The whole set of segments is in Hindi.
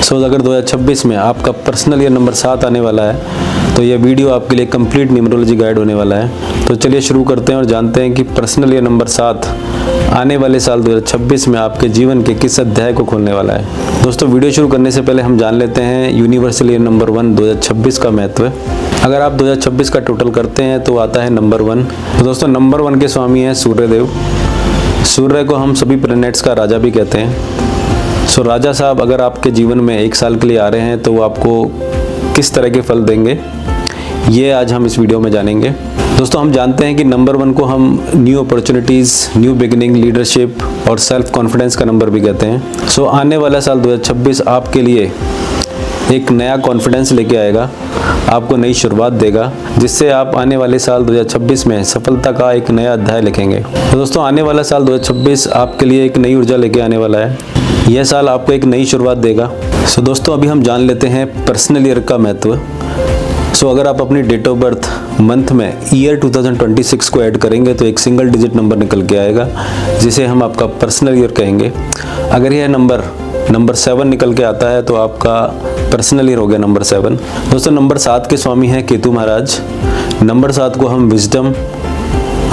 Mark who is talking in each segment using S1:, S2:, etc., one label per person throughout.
S1: अगर 2026 में आपका पर्सनल ईयर नंबर 7 आने वाला है तो यह वीडियो आपके लिए कंप्लीट न्यूमरोलॉजी गाइड होने वाला है। तो चलिए शुरू करते हैं और जानते हैं कि पर्सनल ईयर नंबर 7 आने वाले साल 2026 में आपके जीवन के किस अध्याय को खोलने वाला है। दोस्तों, वीडियो शुरू करने से पहले हम जान लेते हैं यूनिवर्सल ईयर नंबर 1 2026 का महत्व। अगर आप 2026 का टोटल करते हैं तो आता है नंबर 1। तो दोस्तों, नंबर 1 के स्वामी हैं सूर्यदेव। सूर्य को हम सभी प्लैनेट्स का राजा भी कहते हैं। राजा साहब अगर आपके जीवन में 1 साल के लिए आ रहे हैं तो वो आपको किस तरह के फल देंगे, ये आज हम इस वीडियो में जानेंगे। दोस्तों, हम जानते हैं कि नंबर 1 को हम new opportunities, new beginning, leadership और सेल्फ कॉन्फिडेंस का नंबर भी कहते हैं। आने वाला साल 2026 आपके लिए एक नया कॉन्फिडेंस लेके आएगा, आपको नई शुरुआत देगा, जिससे आप आने वाले साल 2026 में सफलता का एक नया अध्याय लिखेंगे। तो दोस्तों, आने वाला साल 2026 आपके लिए एक नई ऊर्जा लेके आने वाला है। यह साल आपको एक नई शुरुआत देगा। दोस्तों, अभी हम जान लेते हैं पर्सनल ईयर का महत्व। अगर आप अपनी डेट ऑफ बर्थ मंथ में ईयर 2026 को ऐड करेंगे तो एक सिंगल डिजिट नंबर निकल के आएगा, जिसे हम आपका पर्सनल ईयर कहेंगे। अगर यह नंबर 7 निकल के आता है तो आपका पर्सनल ईयर हो गया नंबर 7। दोस्तों, नंबर 7 के स्वामी हैं केतु महाराज। नंबर 7 को हम विजडम,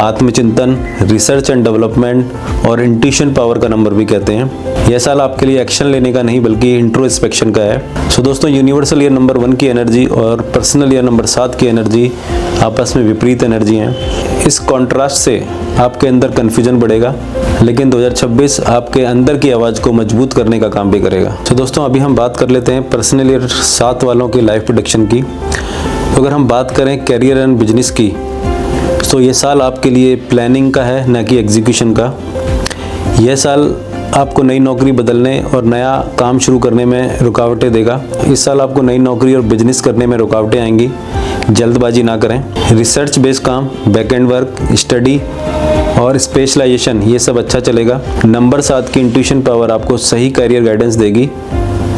S1: आत्मचिंतन, रिसर्च एंड डेवलपमेंट और इंट्यूशन पावर का नंबर भी कहते हैं। यह साल आपके लिए एक्शन लेने का नहीं बल्कि इंट्रोस्पेक्शन का है। दोस्तों, यूनिवर्सल ईयर नंबर 1 की एनर्जी और पर्सनल ईयर नंबर 7 की एनर्जी आपस में विपरीत एनर्जी हैं। इस कॉन्ट्रास्ट से आपके अंदर कन्फ्यूजन बढ़ेगा, लेकिन 2026 आपके अंदर की आवाज़ को मजबूत करने का काम भी करेगा। दोस्तों, अभी हम बात कर लेते हैं पर्सनल ईयर 7 वालों की लाइफ प्रेडिक्शन की। अगर हम बात करें कैरियर एंड बिजनेस की, तो ये साल आपके लिए प्लानिंग का है, न कि एग्जीक्यूशन का। यह साल आपको नई नौकरी बदलने और नया काम शुरू करने में रुकावटें देगा। इस साल आपको नई नौकरी और बिजनेस करने में रुकावटें आएंगी, जल्दबाजी ना करें। रिसर्च बेस्ड काम, बैक एंड वर्क, स्टडी और स्पेशलाइजेशन, ये सब अच्छा चलेगा। नंबर 7 की इंट्यूशन पावर आपको सही करियर गाइडेंस देगी,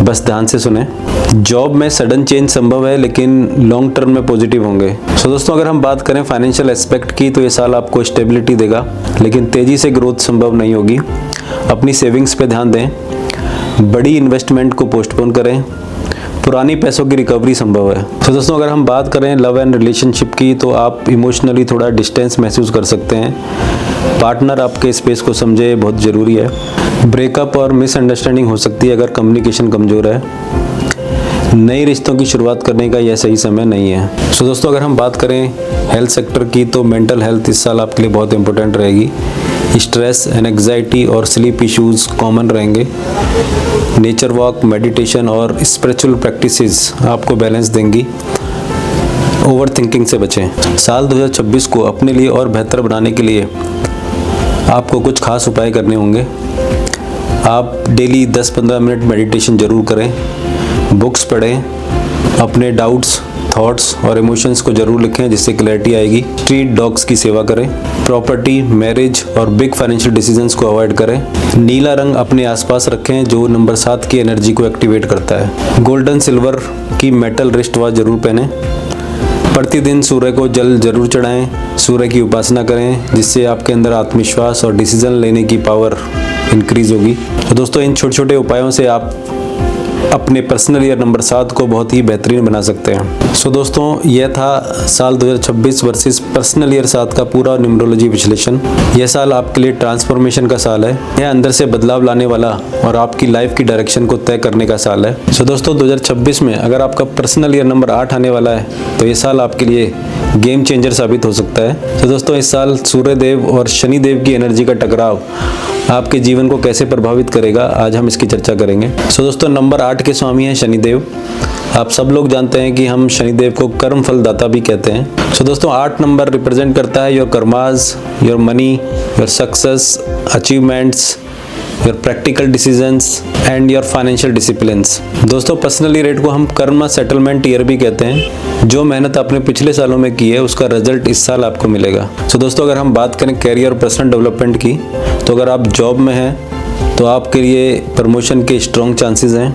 S1: बस ध्यान से सुने। जॉब में सडन चेंज संभव है, लेकिन लॉन्ग टर्म में पॉजिटिव होंगे। दोस्तों, अगर हम बात करें फाइनेंशियल एस्पेक्ट की, तो ये साल आपको स्टेबिलिटी देगा, लेकिन तेज़ी से ग्रोथ संभव नहीं होगी। अपनी सेविंग्स पे ध्यान दें, बड़ी इन्वेस्टमेंट को पोस्टपोन करें, पुरानी पैसों की रिकवरी संभव है। दोस्तों, अगर हम बात करें लव एंड रिलेशनशिप की, तो आप इमोशनली थोड़ा डिस्टेंस महसूस कर सकते हैं। पार्टनर आपके स्पेस को समझे, बहुत ज़रूरी है। ब्रेकअप और मिसअंडरस्टैंडिंग हो सकती है अगर कम्युनिकेशन कमज़ोर है। नए रिश्तों की शुरुआत करने का यह सही समय नहीं है। दोस्तों, अगर हम बात करें हेल्थ सेक्टर की, तो मेंटल हेल्थ इस साल आपके लिए बहुत इंपॉर्टेंट रहेगी। स्ट्रेस, एंग्जाइटी और स्लीप इश्यूज कॉमन रहेंगे। नेचर वॉक, मेडिटेशन और स्पिरिचुअल प्रैक्टिसेस आपको बैलेंस देंगी। ओवर थिंकिंग से बचें। साल 2026 को अपने लिए और बेहतर बनाने के लिए आपको कुछ खास उपाय करने होंगे। आप डेली 10-15 मिनट मेडिटेशन ज़रूर करें, बुक्स पढ़ें, अपने डाउट्स, थॉट्स और इमोशंस को ज़रूर लिखें, जिससे क्लैरिटी आएगी। स्ट्रीट डॉग्स की सेवा करें। प्रॉपर्टी, मैरिज और बिग फाइनेंशियल डिसीजंस को अवॉइड करें। नीला रंग अपने आसपास रखें, जो नंबर 7 की एनर्जी को एक्टिवेट करता है। गोल्डन सिल्वर की मेटल रिस्ट वॉच जरूर पहनें। प्रतिदिन सूर्य को जल जरूर चढ़ाएं। सूर्य की उपासना करें, जिससे आपके अंदर आत्मविश्वास और डिसीजन लेने की पावर इंक्रीज होगी। तो दोस्तों, इन छोटे छोटे उपायों से आप अपने पर्सनल ईयर नंबर 7 को बहुत ही बेहतरीन बना सकते हैं। दोस्तों, यह था साल 2026 वर्सेस पर्सनल ईयर 7 का पूरा न्यूमरोलॉजी विश्लेषण। यह साल आपके लिए ट्रांसफॉर्मेशन का साल है। यह अंदर से बदलाव लाने वाला और आपकी लाइफ की डायरेक्शन को तय करने का साल है। दोस्तों, 2026 में अगर आपका पर्सनल ईयर नंबर 8 आने वाला है तो ये साल आपके लिए गेम चेंजर साबित हो सकता है। दोस्तों, इस साल सूर्यदेव और शनिदेव की एनर्जी का टकराव आपके जीवन को कैसे प्रभावित करेगा, आज हम इसकी चर्चा करेंगे। दोस्तों, नंबर 8 के स्वामी हैं शनिदेव। आप सब लोग जानते हैं कि हम शनिदेव को कर्म फलदाता भी कहते हैं। दोस्तों, 8 नंबर रिप्रेजेंट करता है your karmas, your money, your success, achievements, your practical decisions and your financial disciplines. दोस्तों, पर्सनली रेट को हम कर्म सेटलमेंट ईयर भी कहते हैं। जो मेहनत आपने पिछले सालों में की है, उसका रिजल्ट इस साल आपको मिलेगा। दोस्तों, अगर हम बात करें कैरियर और पर्सनल डेवलपमेंट की, तो अगर आप जॉब में हैं तो आपके लिए प्रमोशन के स्ट्रॉन्ग चांसेस हैं।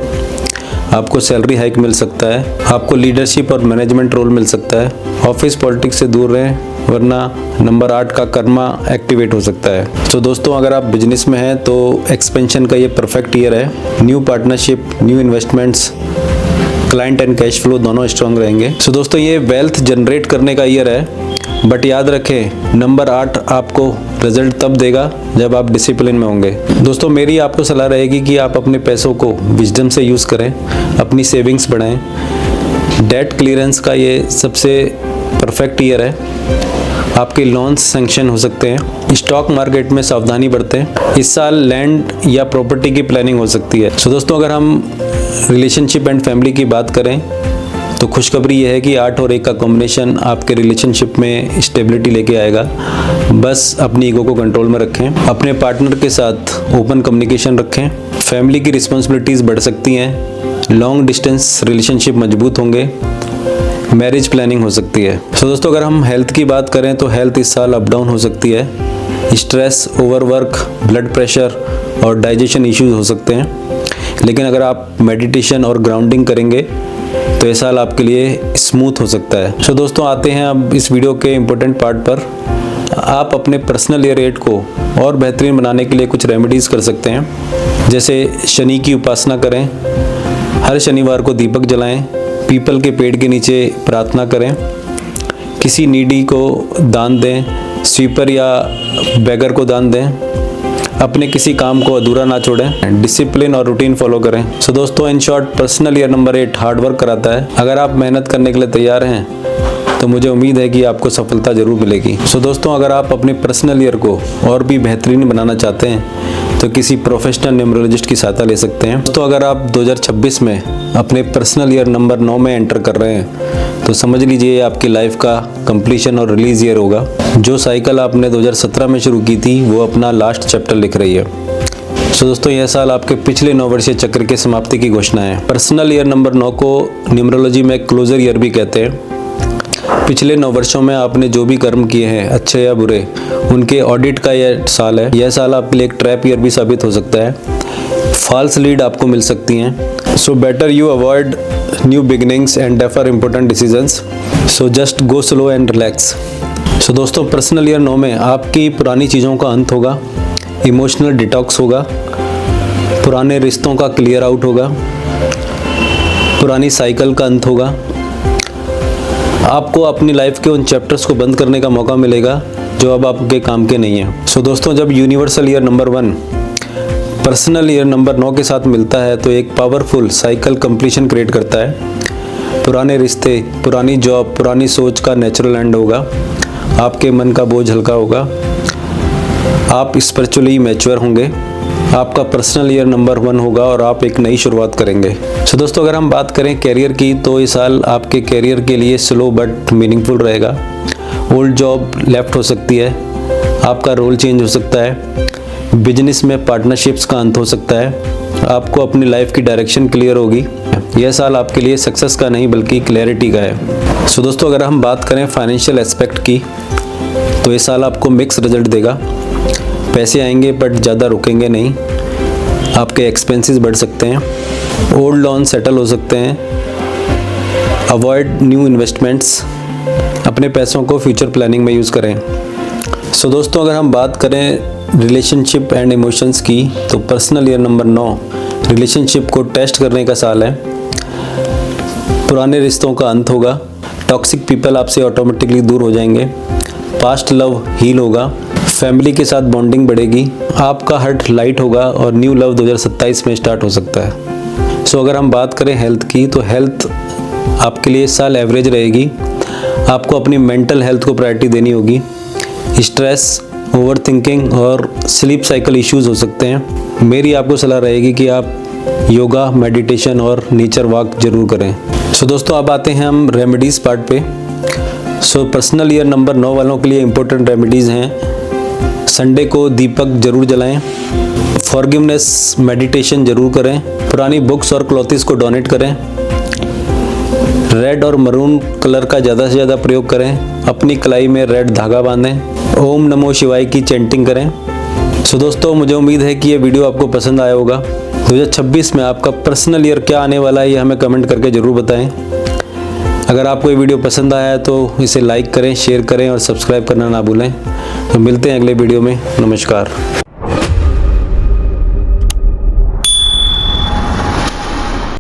S1: आपको सैलरी हाइक मिल सकता है। आपको लीडरशिप और मैनेजमेंट रोल मिल सकता है। ऑफिस पॉलिटिक्स से दूर रहें वरना नंबर 8 का कर्मा एक्टिवेट हो सकता है। तो दोस्तों अगर आप बिजनेस में हैं तो एक्सपेंशन का ये परफेक्ट ईयर है। New partnership, new investments, client and cash flow दोनों स्ट्रॉन्ग रहेंगे। सो दोस्तों ये वेल्थ जनरेट करने का ईयर है, बट याद रखें नंबर 8 आपको रिजल्ट तब देगा जब आप डिसिप्लिन में होंगे। दोस्तों मेरी आपको सलाह रहेगी कि आप अपने पैसों को विजडम से यूज़ करें, अपनी सेविंग्स बढ़ाएं। डेट क्लियरेंस का ये सबसे परफेक्ट ईयर है। आपके लोन्स सैंक्शन हो सकते हैं। स्टॉक मार्केट में सावधानी बरतें। इस साल लैंड या प्रॉपर्टी की प्लानिंग हो सकती है। सो दोस्तों अगर हम रिलेशनशिप एंड फैमिली की बात करें तो खुशखबरी यह है कि 8 और 1 का कॉम्बिनेशन आपके रिलेशनशिप में स्टेबिलिटी लेके आएगा। बस अपनी ईगो को कंट्रोल में रखें, अपने पार्टनर के साथ ओपन कम्युनिकेशन रखें। फैमिली की रिस्पॉन्सिबिलिटीज़ बढ़ सकती हैं। लॉन्ग डिस्टेंस रिलेशनशिप मजबूत होंगे। मैरिज प्लानिंग हो सकती है। सो दोस्तों अगर हम हेल्थ की बात करें तो हेल्थ इस साल अप डाउन हो सकती है। स्ट्रेस, ओवरवर्क, ब्लड प्रेशर और डाइजेशन इश्यूज हो सकते हैं, लेकिन अगर आप मेडिटेशन और ग्राउंडिंग करेंगे तो ये साल आपके लिए स्मूथ हो सकता है। सो दोस्तों आते हैं अब इस वीडियो के इम्पोर्टेंट पार्ट पर। आप अपने पर्सनल ईयर 8 को और बेहतरीन बनाने के लिए कुछ रेमेडीज़ कर सकते हैं, जैसे शनि की उपासना करें, हर शनिवार को दीपक जलाएं, पीपल के पेड़ के नीचे प्रार्थना करें, किसी नीडी को दान दें, स्वीपर या बेगर को दान दें, अपने किसी काम को अधूरा ना छोड़ें, डिसिप्लिन और रूटीन फॉलो करें। सो दोस्तों in short personal year number 8 hard work कराता है। अगर आप मेहनत करने के लिए तैयार हैं तो मुझे उम्मीद है कि आपको सफलता जरूर मिलेगी। सो दोस्तों अगर आप अपने पर्सनल ईयर को और भी बेहतरीन बनाना चाहते हैं तो किसी प्रोफेशनल न्यूमरोलॉजिस्ट की सहायता ले सकते हैं। तो अगर आप 2026 में अपने पर्सनल ईयर नंबर 9 में एंटर कर रहे हैं तो समझ लीजिए आपकी लाइफ का कंप्लीशन और रिलीज ईयर होगा। जो साइकिल आपने 2017 में शुरू की थी वो अपना लास्ट चैप्टर लिख रही है। सो दोस्तों यह साल आपके पिछले 9 वर्षीय चक्र के समाप्ति की घोषणा है। पर्सनल ईयर नंबर 9 को न्यूमरोलॉजी में क्लोजर ईयर भी कहते हैं। पिछले 9 वर्षों में आपने जो भी कर्म किए हैं अच्छे या बुरे, उनके ऑडिट का यह साल है। यह साल आपके लिए एक ट्रैप ईयर भी साबित हो सकता है। फॉल्स लीड आपको मिल सकती हैं। So better you avoid new beginnings and defer important decisions. So just go slow and relax. So दोस्तों पर्सनल ईयर 9 में आपकी पुरानी चीज़ों का अंत होगा, इमोशनल डिटॉक्स होगा, पुराने रिश्तों का क्लियर आउट होगा, पुरानी साइकिल का अंत होगा। आपको अपनी लाइफ के उन चैप्टर्स को बंद करने का मौका मिलेगा जो अब आपके काम के नहीं हैं। सो दोस्तों जब universal year number 1 personal year number 9 के साथ मिलता है तो एक पावरफुल साइकिल कंप्लीशन क्रिएट करता है। पुराने रिश्ते, पुरानी जॉब, पुरानी सोच का नेचुरल एंड होगा। आपके मन का बोझ हल्का होगा। आप स्पिरिचुअली मैच्योर होंगे। आपका पर्सनल ईयर नंबर 1 होगा और आप एक नई शुरुआत करेंगे। सो दोस्तों अगर हम बात करें कैरियर की तो इस साल आपके कैरियर के लिए स्लो बट मीनिंगफुल रहेगा। ओल्ड जॉब लेफ्ट हो सकती है, आपका रोल चेंज हो सकता है, बिजनेस में पार्टनरशिप्स का अंत हो सकता है, आपको अपनी लाइफ की डायरेक्शन क्लियर होगी। यह साल आपके लिए सक्सेस का नहीं बल्कि क्लैरिटी का है। सो दोस्तों अगर हम बात करें फाइनेंशियल एस्पेक्ट की तो ये साल आपको मिक्स रिजल्ट देगा। पैसे आएंगे बट ज़्यादा रुकेंगे नहीं। आपके एक्सपेंसेस बढ़ सकते हैं, ओल्ड लोन सेटल हो सकते हैं। अवॉइड न्यू इन्वेस्टमेंट्स, अपने पैसों को फ्यूचर प्लानिंग में यूज़ करें। सो दोस्तों अगर हम बात करें रिलेशनशिप एंड इमोशंस की तो पर्सनल ईयर नंबर 9 रिलेशनशिप को टेस्ट करने का साल है। पुराने रिश्तों का अंत होगा। टॉक्सिक पीपल आपसे ऑटोमेटिकली दूर हो जाएंगे। पास्ट लव हील होगा। फैमिली के साथ बॉन्डिंग बढ़ेगी। आपका हार्ट लाइट होगा और न्यू लव 2027 में स्टार्ट हो सकता है। सो अगर हम बात करें हेल्थ की तो हेल्थ आपके लिए इस साल एवरेज रहेगी। आपको अपनी मेंटल हेल्थ को प्रायोरिटी देनी होगी। स्ट्रेस, ओवर थिंकिंग और स्लीप साइकिल इश्यूज हो सकते हैं। मेरी आपको सलाह रहेगी कि आप योगा, मेडिटेशन और नेचर वॉक जरूर करें। सो दोस्तों अब आते हैं हम रेमेडीज़ पार्ट पे। सो पर्सनल ईयर नंबर 9 वालों के लिए इम्पोर्टेंट रेमेडीज़ हैं। संडे को दीपक जरूर जलाएं। फॉरगिवनेस मेडिटेशन जरूर करें। पुरानी बुक्स और क्लॉथ्स को डोनेट करें। रेड और मरून कलर का ज़्यादा से ज़्यादा प्रयोग करें। अपनी कलाई में रेड धागा बांधें। ओम नमो शिवाय की चैंटिंग करें। सो दोस्तों मुझे उम्मीद है कि ये वीडियो आपको पसंद आया होगा। 2026 में आपका पर्सनल ईयर क्या आने वाला है ये हमें कमेंट करके ज़रूर बताएं। अगर आपको ये वीडियो पसंद आया है तो इसे लाइक करें, शेयर करें और सब्सक्राइब करना ना भूलें। तो मिलते हैं अगले वीडियो में। नमस्कार।